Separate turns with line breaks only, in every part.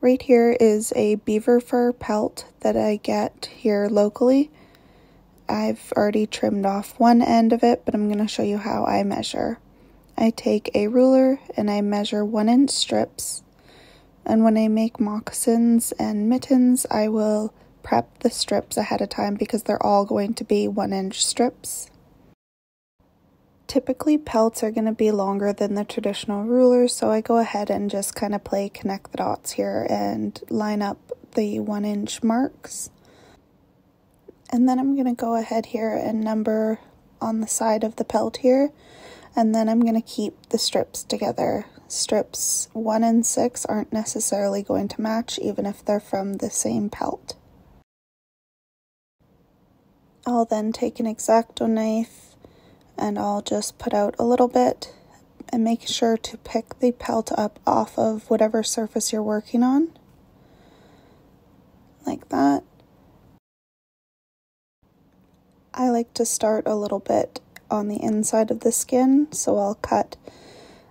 Right here is a beaver fur pelt that I get here locally. I've already trimmed off one end of it, but I'm going to show you how I measure. I take a ruler and I measure 1-inch strips. And when I make moccasins and mittens, I will prep the strips ahead of time because they're all going to be 1-inch strips. Typically pelts are going to be longer than the traditional rulers, so I go ahead and just kind of play connect the dots here and line up the 1-inch marks. And then I'm going to go ahead here and number on the side of the pelt here, and then I'm going to keep the strips together. Strips 1 and 6 aren't necessarily going to match even if they're from the same pelt. I'll then take an X-Acto knife and I'll just put out a little bit and make sure to pick the pelt up off of whatever surface you're working on, like that. I like to start a little bit on the inside of the skin, so I'll cut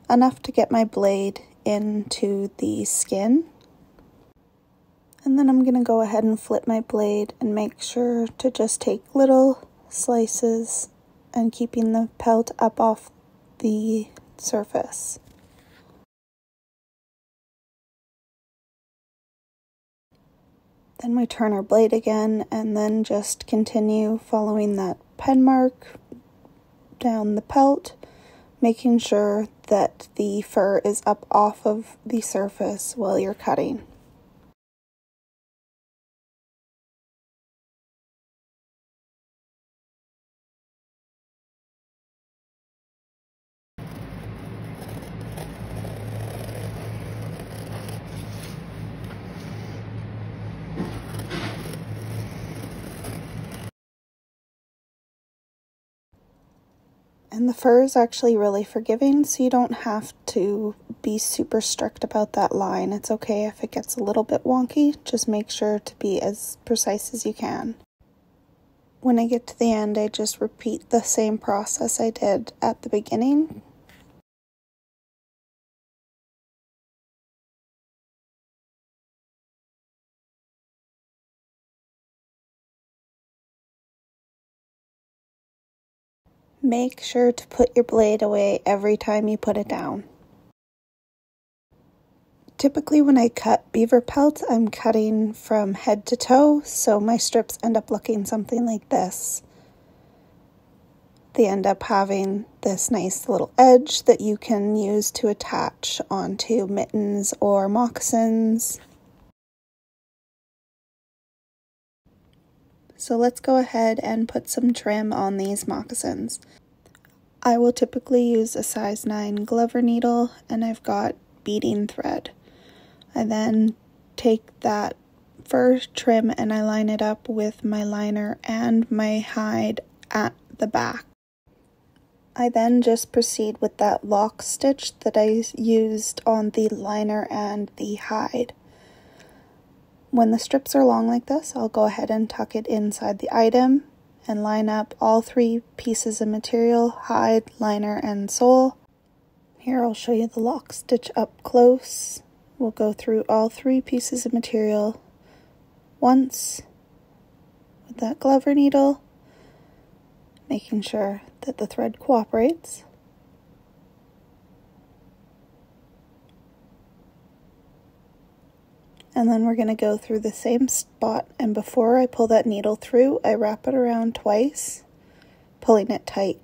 enough to get my blade into the skin. And then I'm going to go ahead and flip my blade and make sure to just take little slices and keeping the pelt up off the surface. Then we turn our blade again and then just continue following that pen mark down the pelt, making sure that the fur is up off of the surface while you're cutting. And the fur is actually really forgiving, so you don't have to be super strict about that line. It's okay if it gets a little bit wonky, just make sure to be as precise as you can. When I get to the end, I just repeat the same process I did at the beginning. Make sure to put your blade away every time you put it down. Typically when I cut beaver pelts, I'm cutting from head to toe, so my strips end up looking something like this. They end up having this nice little edge that you can use to attach onto mittens or moccasins. So let's go ahead and put some trim on these moccasins. I will typically use a size 9 Glover needle, and I've got beading thread. I then take that fur trim and I line it up with my liner and my hide at the back. I then just proceed with that lock stitch that I used on the liner and the hide. When the strips are long like this, I'll go ahead and tuck it inside the item and line up all 3 pieces of material, hide, liner, and sole. Here I'll show you the lock stitch up close. We'll go through all 3 pieces of material once with that Glover needle, making sure that the thread cooperates. And then we're going to go through the same spot, and before I pull that needle through, I wrap it around twice, pulling it tight.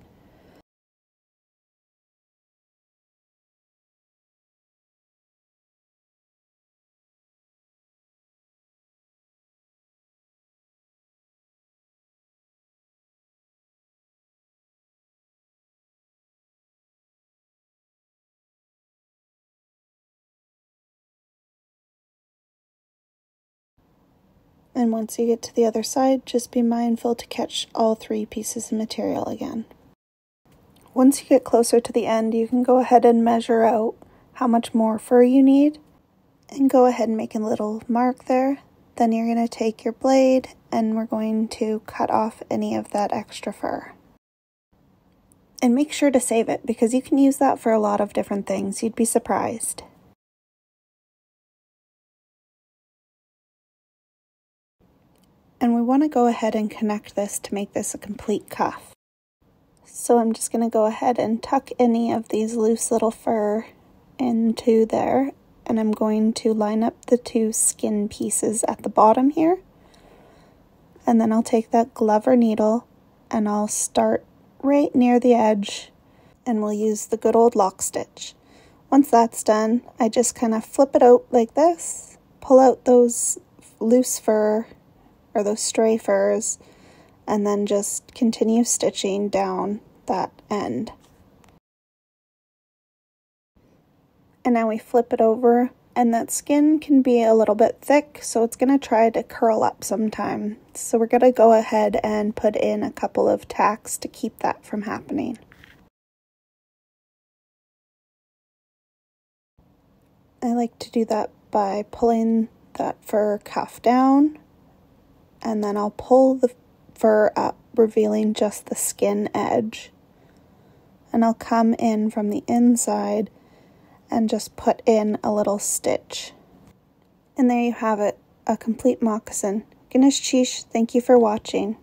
And once you get to the other side, just be mindful to catch all 3 pieces of material again. Once you get closer to the end, you can go ahead and measure out how much more fur you need and go ahead and make a little mark there. Then you're going to take your blade and we're going to cut off any of that extra fur. And make sure to save it because you can use that for a lot of different things. You'd be surprised. And we want to go ahead and connect this to make this a complete cuff. So I'm just going to go ahead and tuck any of these loose little fur into there, and I'm going to line up the two skin pieces at the bottom here. And then I'll take that Glover needle and I'll start right near the edge, and we'll use the good old lock stitch. Once that's done, I just kind of flip it out like this, pull out those loose fur or those stray furs, and then just continue stitching down that end. And now we flip it over, and that skin can be a little bit thick, so it's going to try to curl up sometime. So we're going to go ahead and put in a couple of tacks to keep that from happening. I like to do that by pulling that fur cuff down, and then I'll pull the fur up, revealing just the skin edge. And I'll come in from the inside and just put in a little stitch. And there you have it, a complete moccasin. Gunalchéesh, thank you for watching.